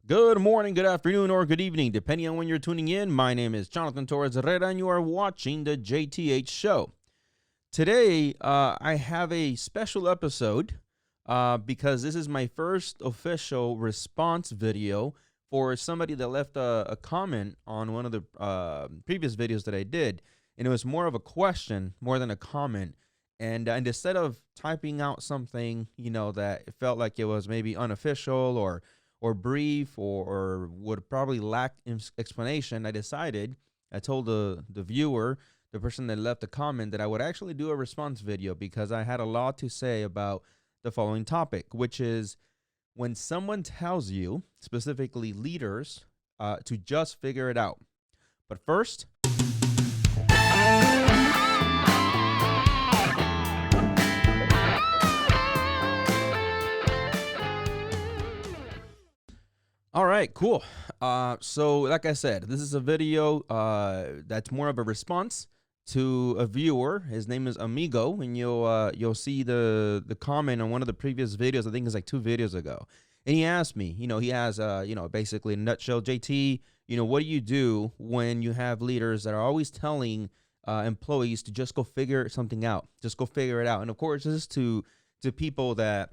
Good morning, good afternoon, or good evening, depending on when you're tuning in. My name is Jonathan Torres-Herrera, and you are watching the JTH show. Today, I have a special episode because this is my first official response video for somebody that left a comment on one of the previous videos that I did. And it was more of a question more than a comment. And instead of typing out something, that it felt like it was maybe unofficial or brief or would probably lack explanation, I told the viewer, the person that left the comment, that I would actually do a response video because I had a lot to say about the following topic, which is when someone tells you, specifically leaders, to just figure it out. But first, all right, cool. So like I said, this is a video that's more of a response to a viewer. His name is Amigo, and you'll see the comment on one of the previous videos. I think it's like 2 videos ago. And he asked me, he has basically in a nutshell, JT, what do you do when you have leaders that are always telling employees to just go figure something out, just go figure it out? And of course, this is to people that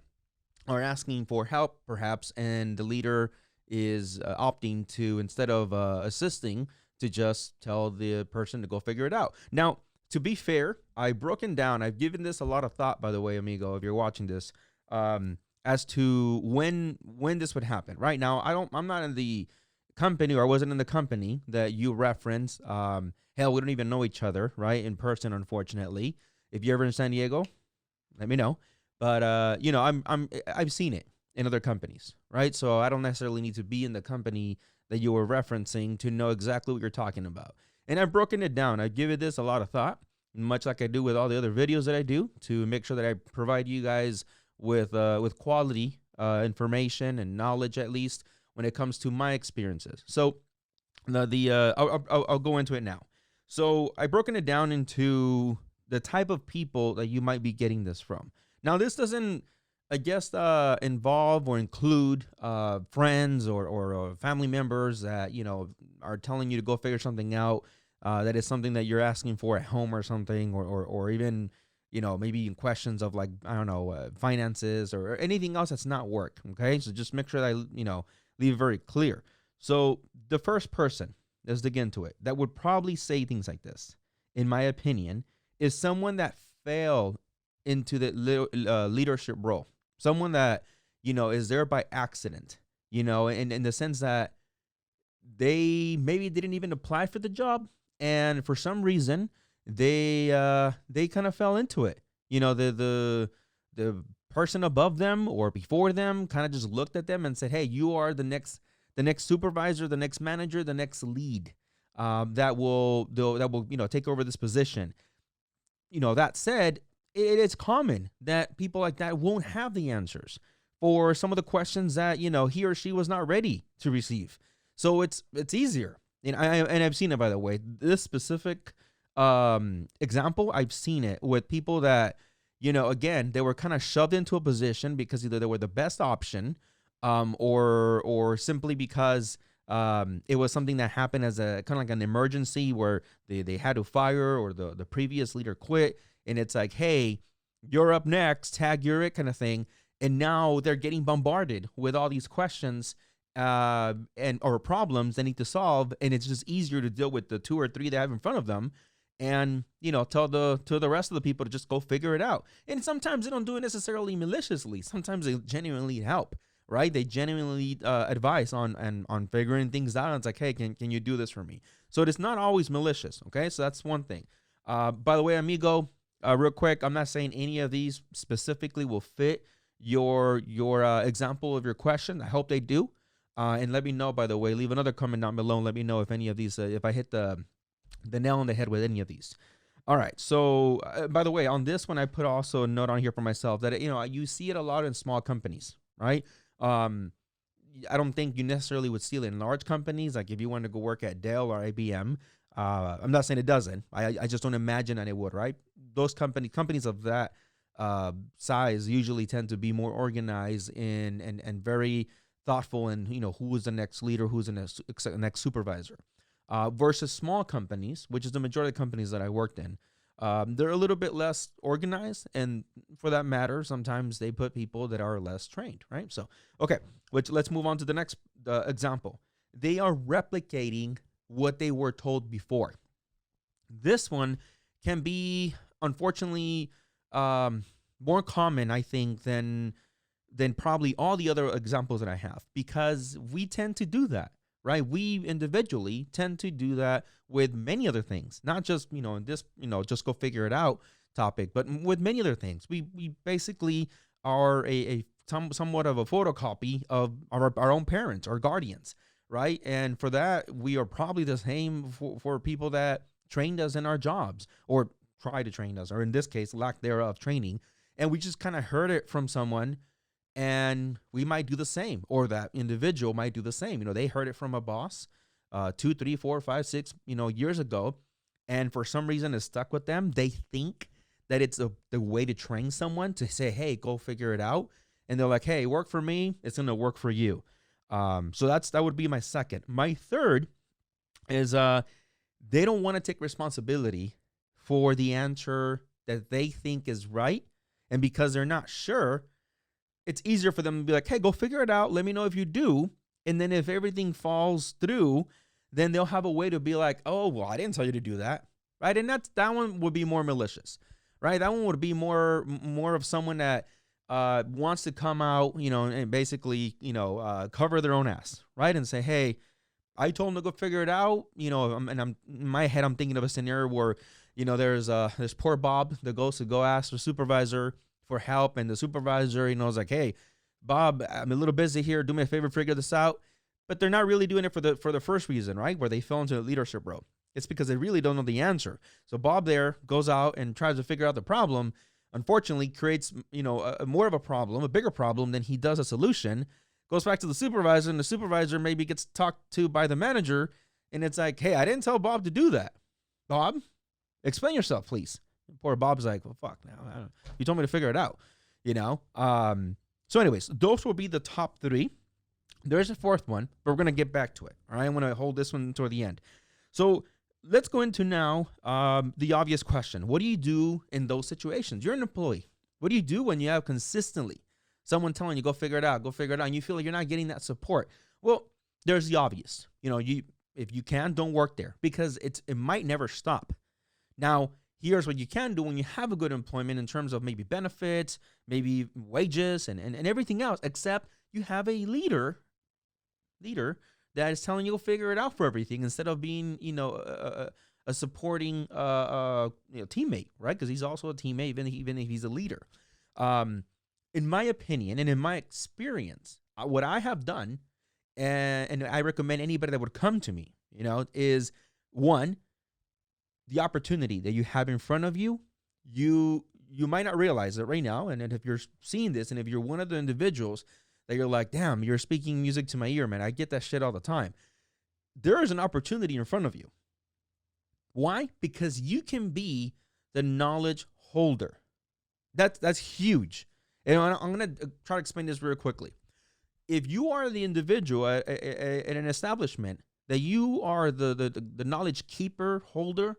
are asking for help, perhaps, and the leader is opting to, instead of assisting, to just tell the person to go figure it out. Now, to be fair, I've given this a lot of thought, by the way, Amigo, if you're watching this, as to when this would happen. Right now, I'm not in the company, or I wasn't in the company that you reference. Hell, we don't even know each other, right, in person, unfortunately. If you're ever in San Diego, let me know. But I've seen it in other companies, right? So I don't necessarily need to be in the company that you were referencing to know exactly what you're talking about. And I've broken it down. I've given this a lot of thought, much like I do with all the other videos that I do, to make sure that I provide you guys with quality information and knowledge, at least when it comes to my experiences. So I'll go into it now. So I've broken it down into the type of people that you might be getting this from. Now, this doesn't, I guess, involve or include friends or family members that, are telling you to go figure something out. That is something that you're asking for at home or something, or even, maybe in questions of, like, I don't know, finances or anything else that's not work. Okay. So just make sure that I, leave it very clear. So the first person, let's dig into it, that would probably say things like this, in my opinion, is someone that failed into the leadership role. Someone that, is there by accident, and in the sense that they maybe didn't even apply for the job. And for some reason, they kind of fell into it. The person above them or before them kind of just looked at them and said, hey, you are the next supervisor, the next manager, the next lead that will take over this position. That said, it is common that people like that won't have the answers for some of the questions that, he or she was not ready to receive. So it's easier. And I've seen it, by the way. This specific example, I've seen it with people that, again, they were kind of shoved into a position because either they were the best option, or simply because it was something that happened as a kind of like an emergency where they had to fire, or the previous leader quit. And it's like, hey, you're up next, tag, you're it, kind of thing. And now they're getting bombarded with all these questions or problems they need to solve. And it's just easier to deal with the 2 or 3 they have in front of them, and, tell the rest of the people to just go figure it out. And sometimes they don't do it necessarily maliciously. Sometimes they genuinely help, right? They genuinely advise on figuring things out. And it's like, hey, can you do this for me? So it is not always malicious. Okay. So that's one thing. By the way, Amigo, real quick, I'm not saying any of these specifically will fit your example of your question. I hope they do. And let me know, by the way, leave another comment down below and let me know if any of these, if I hit the nail on the head with any of these. All right. So, by the way, on this one, I put also a note on here for myself that, you see it a lot in small companies, right? I don't think you necessarily would see it in large companies. Like if you wanted to go work at Dell or IBM, I'm not saying it doesn't. I just don't imagine that it would, right? Those companies of that size usually tend to be more organized and very thoughtful in, who is the next leader, who's the next supervisor. Versus small companies, which is the majority of the companies that I worked in. They're a little bit less organized, and for that matter, sometimes they put people that are less trained, right? So, okay, let's move on to the next example. They are replicating what they were told before. This one can be, unfortunately, more common, I think, than probably all the other examples that I have, because we tend to do that. Right, we individually tend to do that with many other things, not just in this just go figure it out topic, but with many other things. We basically are somewhat of a photocopy of our own parents or guardians, right? And for that, we are probably the same for people that trained us in our jobs or try to train us, or in this case, lack thereof training, and we just kind of heard it from someone. And we might do the same, or that individual might do the same. They heard it from a boss 2, 3, 4, 5, 6, years ago. And for some reason it stuck with them. They think that it's the way to train someone to say, hey, go figure it out. And they're like, hey, work for me, it's going to work for you. So that would be my second. My third is they don't want to take responsibility for the answer that they think is right. And because they're not sure, it's easier for them to be like, hey, go figure it out. Let me know if you do. And then if everything falls through, then they'll have a way to be like, oh, well, I didn't tell you to do that. Right. And that one would be more malicious. Right. That one would be more of someone that wants to come out, and basically, cover their own ass. Right. And say, hey, I told them to go figure it out. And I'm in my head, I'm thinking of a scenario where, there's this poor Bob that goes to go ask the supervisor for help, and the supervisor, is like, hey, Bob, I'm a little busy here. Do me a favor, figure this out. But they're not really doing it for the first reason, right? Where they fell into a leadership role. It's because they really don't know the answer. So Bob there goes out and tries to figure out the problem. Unfortunately, creates more of a problem, a bigger problem than he does a solution. Goes back to the supervisor, and the supervisor maybe gets talked to by the manager, and it's like, hey, I didn't tell Bob to do that. Bob, explain yourself, please. Poor Bob's like, well, fuck now. You told me to figure it out, So anyways, those will be the top three. There's a fourth one, but we're going to get back to it. All right. I'm going to hold this one toward the end. So let's go into now the obvious question. What do you do in those situations? You're an employee. What do you do when you have consistently someone telling you, go figure it out, and you feel like you're not getting that support? Well, there's the obvious. If you can, don't work there, because it might never stop. Now, here's what you can do when you have a good employment in terms of maybe benefits, maybe wages, and everything else, except you have a leader that is telling you to figure it out for everything, instead of being, a supporting teammate, right? Because he's also a teammate, even if he's a leader. In my opinion and in my experience, what I have done, and I recommend anybody that would come to me, is one, the opportunity that you have in front of you, you might not realize it right now. And if you're seeing this, and if you're one of the individuals that you're like, damn, you're speaking music to my ear, man, I get that shit all the time. There is an opportunity in front of you. Why? Because you can be the knowledge holder. That's huge. And I'm going to try to explain this real quickly. If you are the individual at an establishment that you are the knowledge keeper, holder,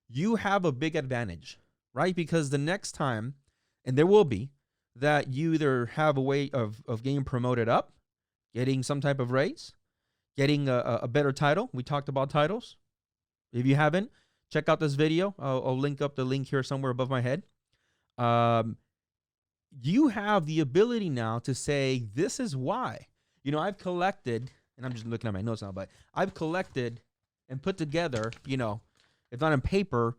you have a big advantage, right? Because the next time, and there will be, that you either have a way of getting promoted up, getting some type of raise, getting a better title. We talked about titles. If you haven't, check out this video. I'll link up the link here somewhere above my head. You have the ability now to say, this is why. I've collected, and I'm just looking at my notes now, but I've collected and put together, if not on paper,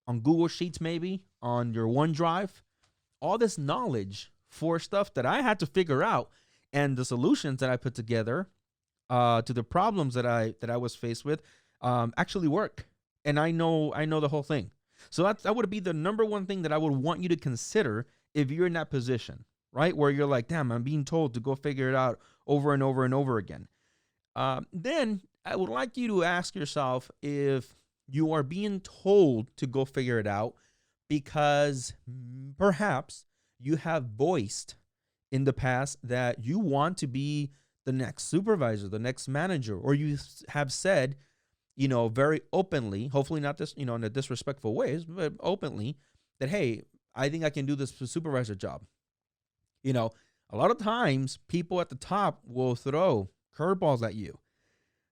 on Google Sheets, maybe on your OneDrive, all this knowledge for stuff that I had to figure out, and the solutions that I put together to the problems that I was faced with actually work. And I know the whole thing. So that would be the number one thing that I would want you to consider if you're in that position, right? Where you're like, damn, I'm being told to go figure it out over and over and over again. Then I would like you to ask yourself if you are being told to go figure it out because perhaps you have voiced in the past that you want to be the next supervisor, the next manager, or you have said, very openly, hopefully not this, in a disrespectful ways, but openly, that, hey, I think I can do this supervisor job. A lot of times people at the top will throw curveballs at you.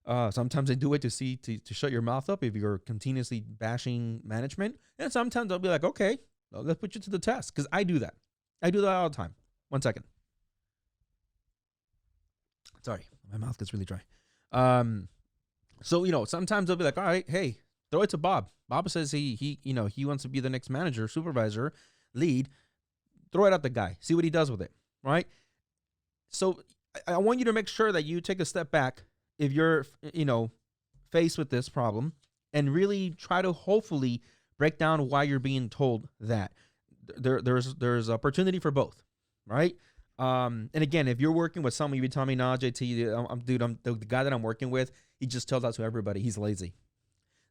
Sometimes they do it to shut your mouth up if you're continuously bashing management. And sometimes they'll be like, okay, well, let's put you to the test. Because I do that. I do that all the time. 1 second. Sorry, my mouth gets really dry. So, sometimes they'll be like, all right, hey, throw it to Bob. Bob says he wants to be the next manager, supervisor, lead. Throw it at the guy. See what he does with it, right? So I want you to make sure that you take a step back if you're, faced with this problem, and really try to hopefully break down why you're being told that. There's opportunity for both, right? And again, if you're working with someone, you tell me, nah, JT, I'm the guy that I'm working with, he just tells that to everybody. He's lazy.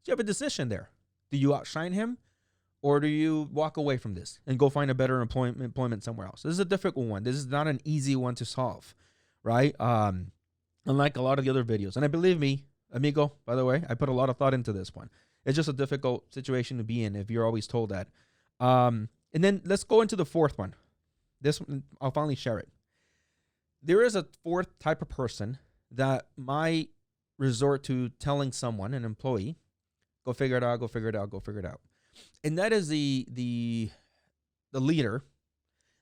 So you have a decision there. Do you outshine him, or do you walk away from this and go find a better employment somewhere else? This is a difficult one. This is not an easy one to solve, right? Unlike a lot of the other videos. And I believe me, amigo, by the way, I put a lot of thought into this one. It's just a difficult situation to be in if you're always told that. And then let's go into the fourth one. This one, I'll finally share it. There is a fourth type of person that might resort to telling someone, an employee, go figure it out, go figure it out, go figure it out. And that is the leader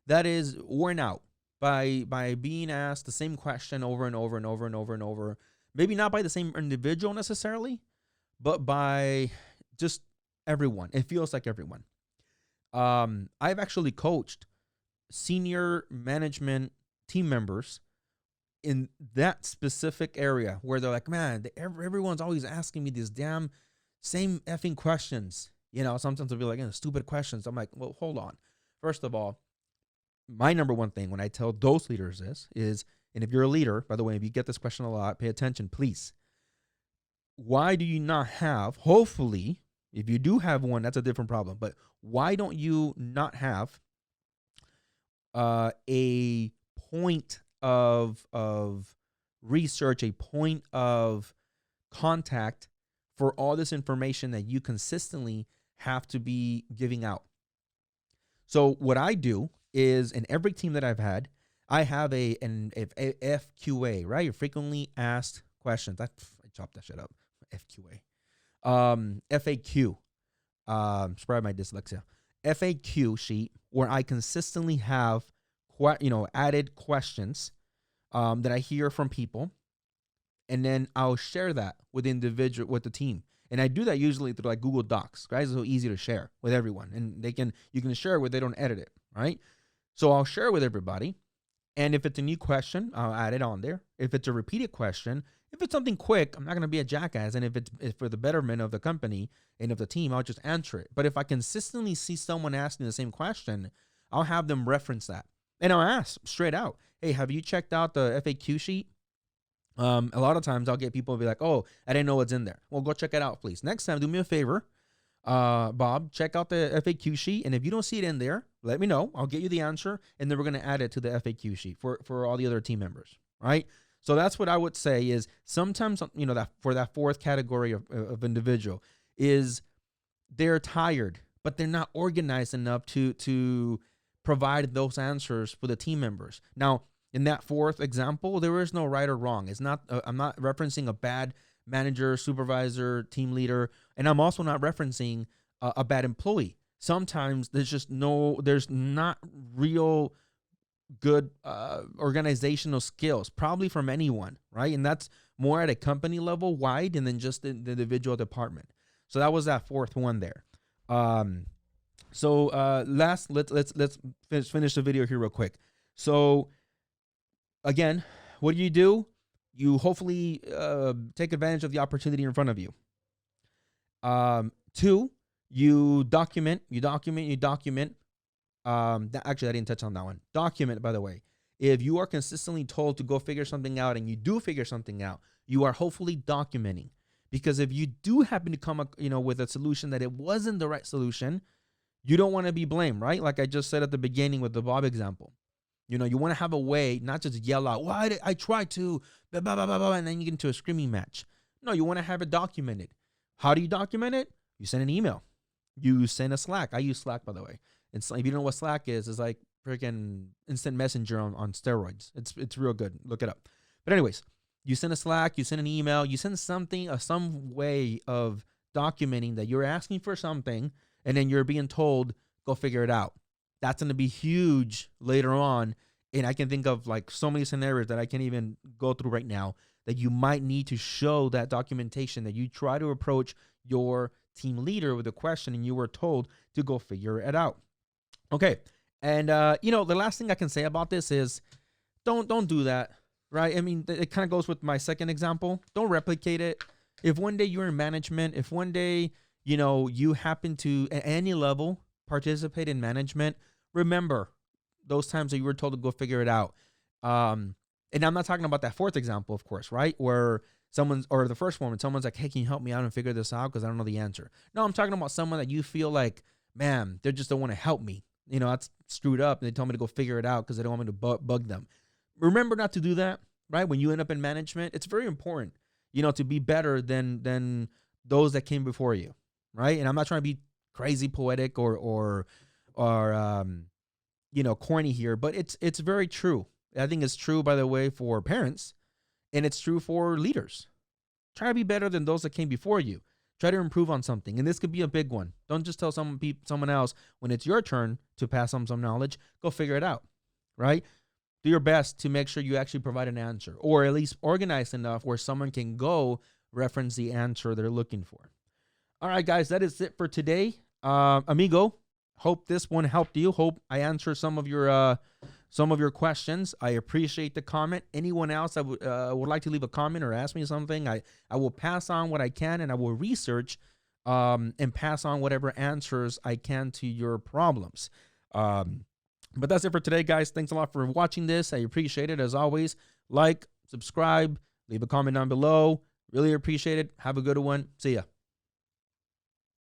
that is worn out by being asked the same question over and over and over and over and over. Maybe not by the same individual necessarily, but by just everyone. It feels like everyone. I've actually coached senior management team members in that specific area where they're like, man, everyone's always asking me these damn same effing questions. Sometimes they'll be like, stupid questions. I'm like, well, hold on. First of all, my number one thing when I tell those leaders is, and if you're a leader, by the way, if you get this question a lot, pay attention, please. Why do you not have, hopefully, if you do have one, that's a different problem, but why don't you not have a point of research, a point of contact for all this information that you consistently have to be giving out? So what I do is, in every team that I've had, I have a FQA, right? Your frequently asked questions. I chopped that shit up. FQA. FAQ. Sorry, my dyslexia. FAQ sheet where I consistently have added questions that I hear from people, and then I'll share that with the team. And I do that usually through like Google Docs. Guys, it's so easy to share with everyone, and you can share it where they don't edit it, right? So I'll share it with everybody, and if it's a new question, I'll add it on there. If it's a repeated question, if it's something quick, I'm not going to be a jackass, and if it's for the betterment of the company and of the team, I'll just answer it. But if I consistently see someone asking the same question, I'll have them reference that, and I'll ask straight out, hey, have you checked out the FAQ sheet? A lot of times I'll get people be like, oh, I didn't know what's in there. Well, go check it out, please. Next time, do me a favor, Bob, check out the FAQ sheet. And if you don't see it in there, let me know. I'll get you the answer. And then we're going to add it to the FAQ sheet for all the other team members. Right. So that's what I would say is sometimes, that for that fourth category of individual is they're tired, but they're not organized enough to provide those answers for the team members. Now, in that fourth example, there is no right or wrong. It's not. I'm not referencing a bad manager, supervisor, team leader, and I'm also not referencing a bad employee. Sometimes there's not real good organizational skills, probably from anyone, right? And that's more at a company level wide, and then just the individual department. So that was that fourth one there. Let's finish the video here real quick. So, again, what do? You hopefully take advantage of the opportunity in front of you. 2, you document. Actually, I didn't touch on that one. Document, by the way. If you are consistently told to go figure something out and you do figure something out, you are hopefully documenting. Because if you do happen to come up, with a solution that it wasn't the right solution, you don't want to be blamed, right? Like I just said at the beginning with the Bob example. You know, you want to have a way, not just yell out, "Why did I try to, blah, blah, blah, blah, blah," and then you get into a screaming match. No, you want to have it documented. How do you document it? You send an email. You send a Slack. I use Slack, by the way. If you don't know what Slack is, it's like freaking instant messenger on steroids. It's real good. Look it up. But anyways, you send a Slack, you send an email, you send something, some way of documenting that you're asking for something, and then you're being told, go figure it out. That's going to be huge later on. And I can think of like so many scenarios that I can't even go through right now that you might need to show that documentation, that you try to approach your team leader with a question and you were told to go figure it out. Okay. And, the last thing I can say about this is don't do that, right? I mean, it kind of goes with my second example. Don't replicate it. If one day you're in management, if one day, you happen to, at any level, participate in management, remember those times that you were told to go figure it out. And I'm not talking about that fourth example, of course, right? Where the first one, when someone's like, hey, can you help me out and figure this out? Because I don't know the answer. No, I'm talking about someone that you feel like, man, they just don't want to help me. That's screwed up. And they told me to go figure it out because they don't want me to bug them. Remember not to do that, right? When you end up in management, it's very important, to be better than those that came before you, right? And I'm not trying to be crazy poetic or corny here, but it's very true. I think it's true, by the way, for parents, and it's true for leaders. Try to be better than those that came before you. Try to improve on something, and this could be a big one. Don't just tell someone else when it's your turn to pass on some knowledge. Go figure it out, right? Do your best to make sure you actually provide an answer, or at least organize enough where someone can go reference the answer they're looking for. All right, guys, that is it for today. Amigo, hope this one helped you. Hope I answered some of your questions. I appreciate the comment. Anyone else that would like to leave a comment or ask me something, I will pass on what I can, and I will research and pass on whatever answers I can to your problems. But that's it for today, guys. Thanks a lot for watching this. I appreciate it. As always, like, subscribe, leave a comment down below. Really appreciate it. Have a good one. See ya.